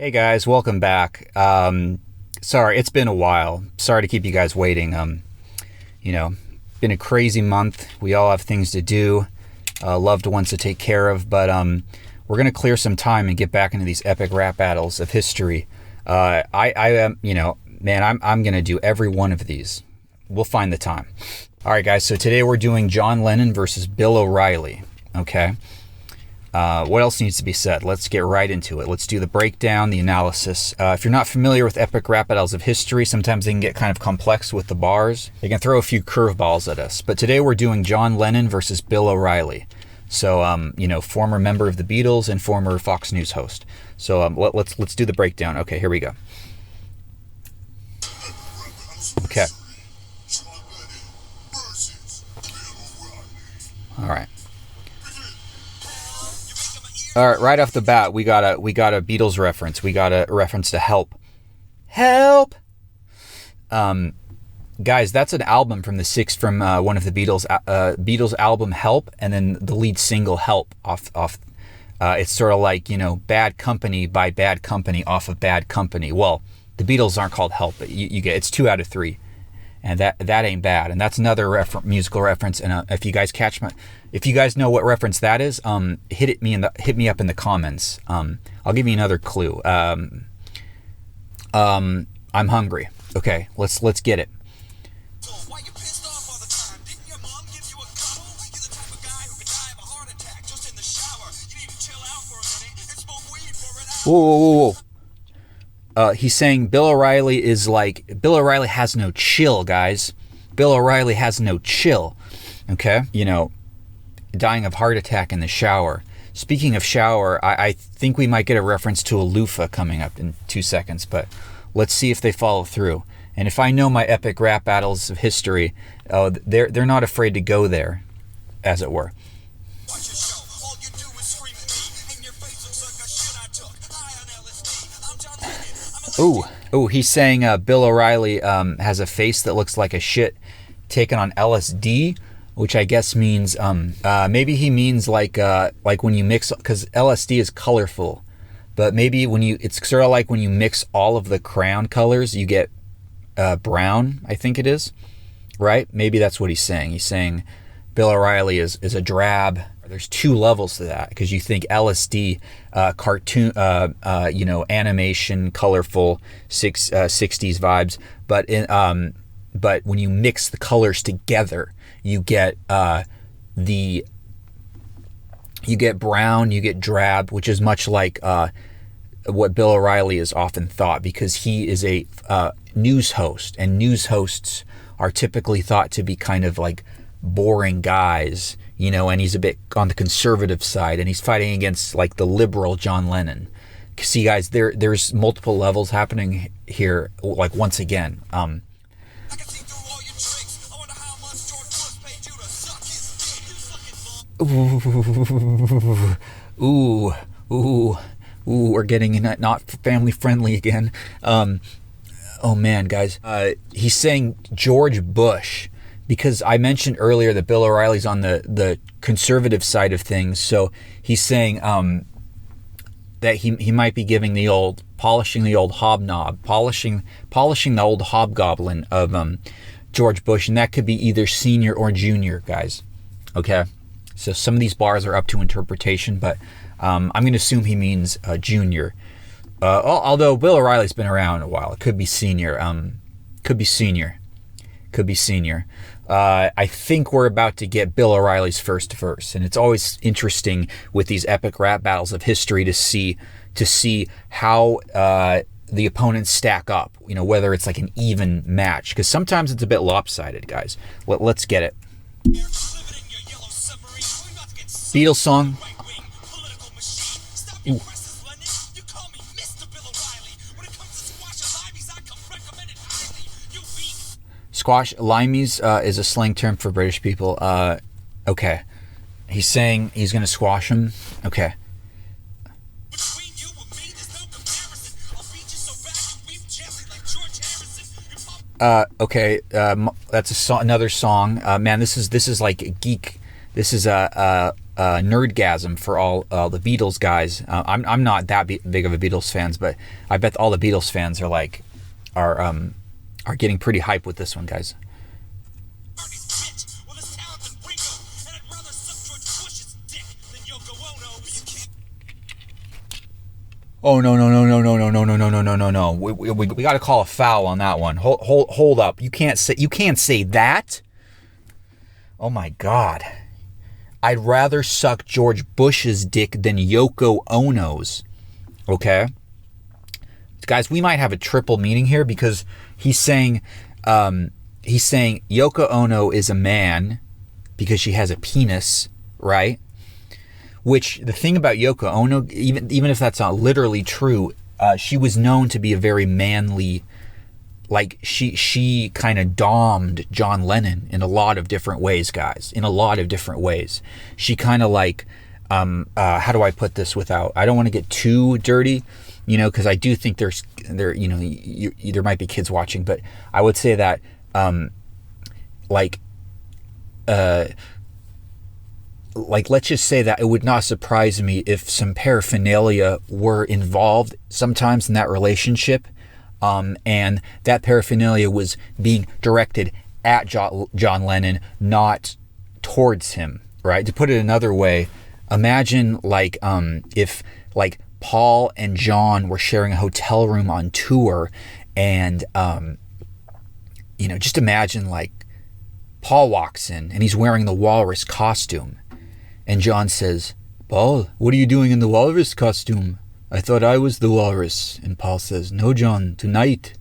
Hey guys, welcome back. Sorry, it's been a while. Sorry to keep you guys waiting. You know, been a crazy month. We all have things to do, loved ones to take care of, but we're gonna clear some time and get back into these epic rap battles of history. I am, man, I'm gonna do every one of these. We'll find the time. All right, guys. So today we're doing John Lennon versus Bill O'Reilly. Okay. What else needs to be said? Let's get right into it. Let's do the breakdown, the analysis. If you're not familiar with epic rap battles of history, sometimes they can get kind of complex with the bars. They can throw a few curveballs at us. But today we're doing John Lennon versus Bill O'Reilly. So, former member of the Beatles and former Fox News host. So let's do the breakdown. Okay, here we go. Okay. All right. All right, right off the bat, we got a Beatles reference. We got a reference to "Help." Guys, that's an album from one of the Beatles album "Help," and then the lead single "Help" off. It's sort of like "Bad Company" by Bad Company off of Bad Company. Well, the Beatles aren't called "Help," but you get it's 2 out of 3. And that ain't bad. And that's another musical reference. And if you guys know what reference that is, hit me up in the comments. I'll give you another clue. I'm hungry. Okay, let's get it. Whoa. He's saying Bill O'Reilly has no chill, guys. Bill O'Reilly has no chill. Okay? Dying of heart attack in the shower. Speaking of shower, I think we might get a reference to a loofah coming up in 2 seconds, but let's see if they follow through. And if I know my epic rap battles of history, they're not afraid to go there, as it were. Ooh, he's saying Bill O'Reilly has a face that looks like a shit taken on LSD, which I guess means maybe he means like when you mix, because LSD is colorful, but maybe it's sort of like when you mix all of the crayon colors, you get brown. I think it is, right? Maybe that's what he's saying. He's saying Bill O'Reilly is a drab. There's 2 levels to that, because you think LSD, cartoon, animation, colorful, 60s vibes, but when you mix the colors together, you get brown, you get drab, which is much like what Bill O'Reilly is often thought, because he is a news host, and news hosts are typically thought to be kind of like boring guys. And he's a bit on the conservative side, and he's fighting against like the liberal John Lennon. See, guys, there's multiple levels happening here. Like once again, ooh, we're getting not family friendly again. Oh man, guys, he's saying George Bush, because I mentioned earlier that Bill O'Reilly's on the conservative side of things. So he's saying that he might be giving polishing the old hobnob, polishing the old hobgoblin of George Bush, and that could be either senior or junior, guys. Okay, so some of these bars are up to interpretation, but I'm going to assume he means junior. Although Bill O'Reilly's been around a while, it could be senior. Could be senior. I think we're about to get Bill O'Reilly's first verse, and it's always interesting with these epic rap battles of history to see how the opponents stack up. Whether it's like an even match, because sometimes it's a bit lopsided, guys. Let's get it. Beatles song. Ooh. Squash limeys is a slang term for British people. Okay. He's saying he's going to squash him. Okay. Okay. That's another song. Man, this is like geek This is a nerdgasm for all the Beatles guys. I'm not that big of a Beatles fans, but I bet all the Beatles fans are getting pretty hype with this one, guys. Oh no no no no no no no no no no no no no! We got to call a foul on that one. Hold up! You can't say that. Oh my God! I'd rather suck George Bush's dick than Yoko Ono's. Okay, guys, we might have a triple meaning here because he's saying Yoko Ono is a man because she has a penis, right? Which, the thing about Yoko Ono, even if that's not literally true, she was known to be a very manly, like she kind of domed John Lennon in a lot of different ways, guys. In a lot of different ways. She kind of like, how do I put this without, I don't want to get too dirty, because I do think there might be kids watching, but I would say that, let's just say that it would not surprise me if some paraphernalia were involved sometimes in that relationship, and that paraphernalia was being directed at John Lennon, not towards him, right? To put it another way, imagine if Paul and John were sharing a hotel room on tour, and just imagine Paul walks in and he's wearing the walrus costume. And John says, "Paul, what are you doing in the walrus costume? I thought I was the walrus." And Paul says, "No, John, tonight,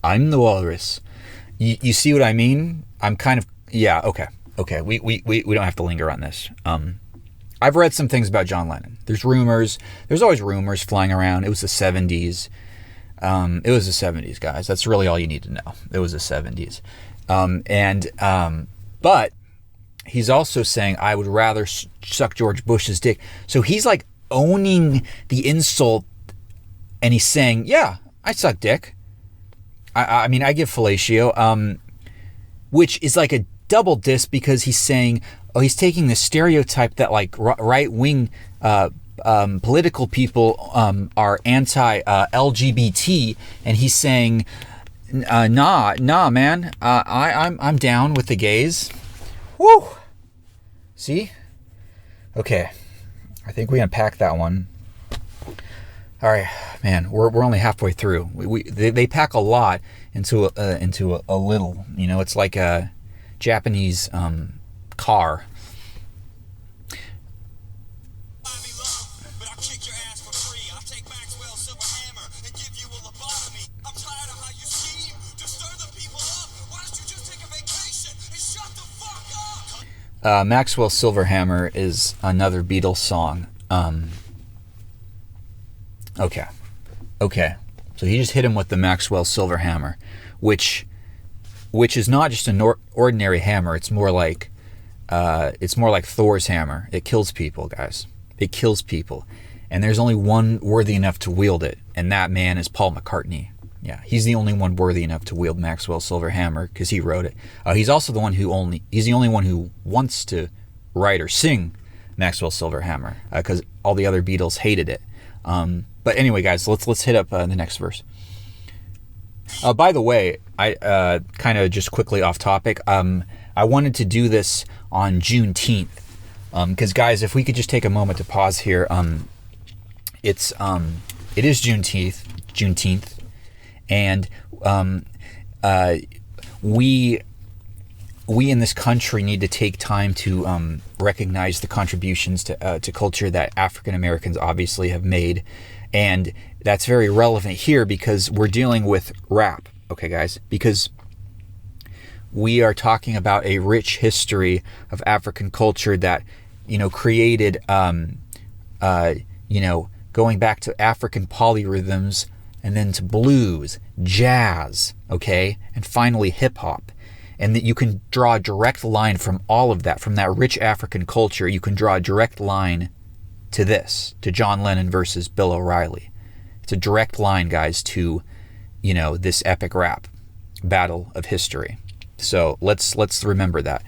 I'm the walrus." You see what I mean? I'm kind of, yeah, okay. We don't have to linger on this. I've read some things about John Lennon. There's always rumors flying around. It was the 70s. It was the 70s, guys. That's really all you need to know. It was the 70s. But he's also saying, I would rather suck George Bush's dick. So he's owning the insult, and he's saying, yeah, I suck dick. I mean, I give fellatio, which is a double diss, because he's saying, he's taking the stereotype that right-wing political people are anti-LGBT, and he's saying, nah, man, I'm down with the gays. Woo! See? Okay. I think we unpacked that one. All right, man. We're only halfway through. They pack a lot into a little. It's like a Japanese car. Maxwell Silverhammer is another Beatles song. Okay. So he just hit him with the Maxwell Silverhammer, which is not just an ordinary hammer. It's more like Thor's hammer. It kills people, guys. It kills people, and there's only one worthy enough to wield it, and that man is Paul McCartney. Yeah, he's the only one worthy enough to wield Maxwell Silverhammer because he wrote it. He's also the only one who wants to write or sing Maxwell Silverhammer because all the other Beatles hated it. But anyway, guys, let's hit up the next verse. By the way, I kind of just quickly off topic. I wanted to do this on Juneteenth because, guys, if we could just take a moment to pause here. It is Juneteenth. And we in this country need to take time to recognize the contributions to culture that African Americans obviously have made, and that's very relevant here because we're dealing with rap, okay, guys? Because we are talking about a rich history of African culture that created going back to African polyrhythms, and then to blues, jazz, okay, and finally hip-hop. And that you can draw a direct line from all of that, from that rich African culture, you can draw a direct line to this, to John Lennon versus Bill O'Reilly. It's a direct line, guys, to, this epic rap battle of history. So let's remember that.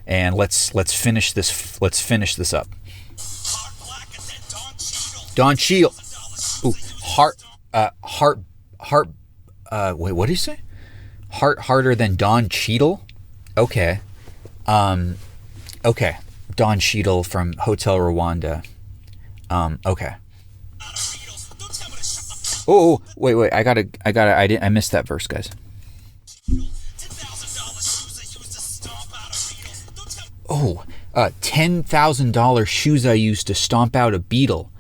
and let's finish this. Let's finish this up. Don Cheadle. Ooh, wait, what did he say? Heart harder than Don Cheadle? Okay. Okay. Don Cheadle from Hotel Rwanda. Okay. Oh, wait. I missed that verse, guys. Oh, $10,000 shoes I used to stomp out a beetle.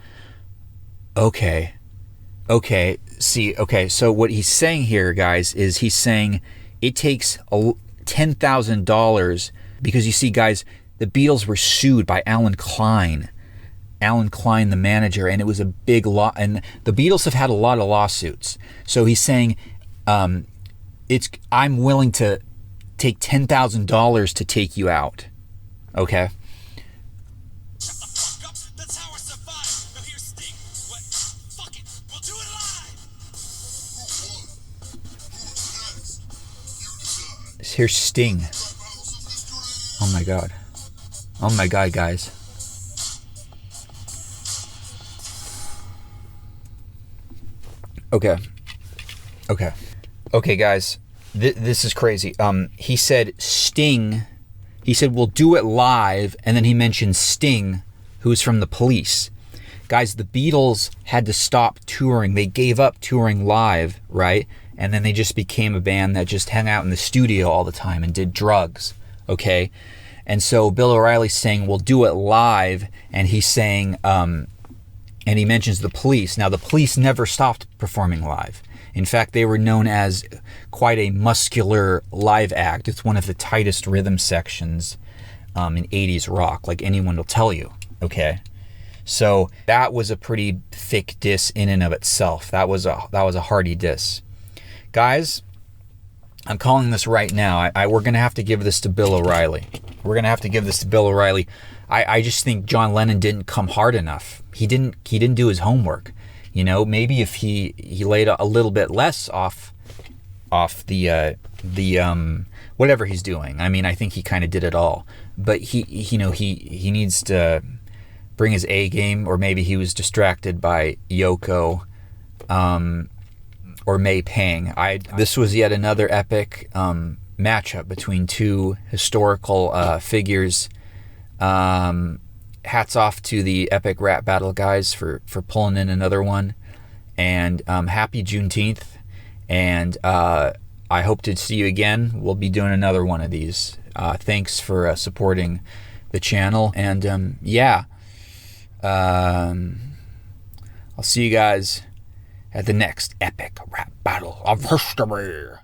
Okay. So what he's saying here, guys, is he's saying it takes $10,000 because you see, guys, the Beatles were sued by Alan Klein, the manager, and it was a big law. And the Beatles have had a lot of lawsuits. So he's saying, I'm willing to take $10,000 to take you out. Okay. Here's Sting. Oh my God. Oh my God, guys. Okay, guys. This is crazy. He said Sting. He said, we'll do it live. And then he mentioned Sting, who's from the Police. Guys, the Beatles had to stop touring. They gave up touring live, right? And then they just became a band that just hung out in the studio all the time and did drugs, okay? And so Bill O'Reilly's saying, we'll do it live. And he's saying, and he mentions the Police. Now, the Police never stopped performing live. In fact, they were known as quite a muscular live act. It's one of the tightest rhythm sections in 80s rock, like anyone will tell you, okay? So that was a pretty thick diss in and of itself. That was a hearty diss. Guys, I'm calling this right now. We're going to have to give this to Bill O'Reilly. I just think John Lennon didn't come hard enough. He didn't do his homework. You know, maybe if he laid a little bit less off the whatever he's doing. I mean, I think he kind of did it all. But he needs to bring his A game, or maybe he was distracted by Yoko or May Pang. This was yet another epic matchup between two historical figures. Hats off to the epic rap battle guys for pulling in another one. And happy Juneteenth. And I hope to see you again. We'll be doing another one of these. Thanks for supporting the channel. And I'll see you guys at the next epic rap battle of history.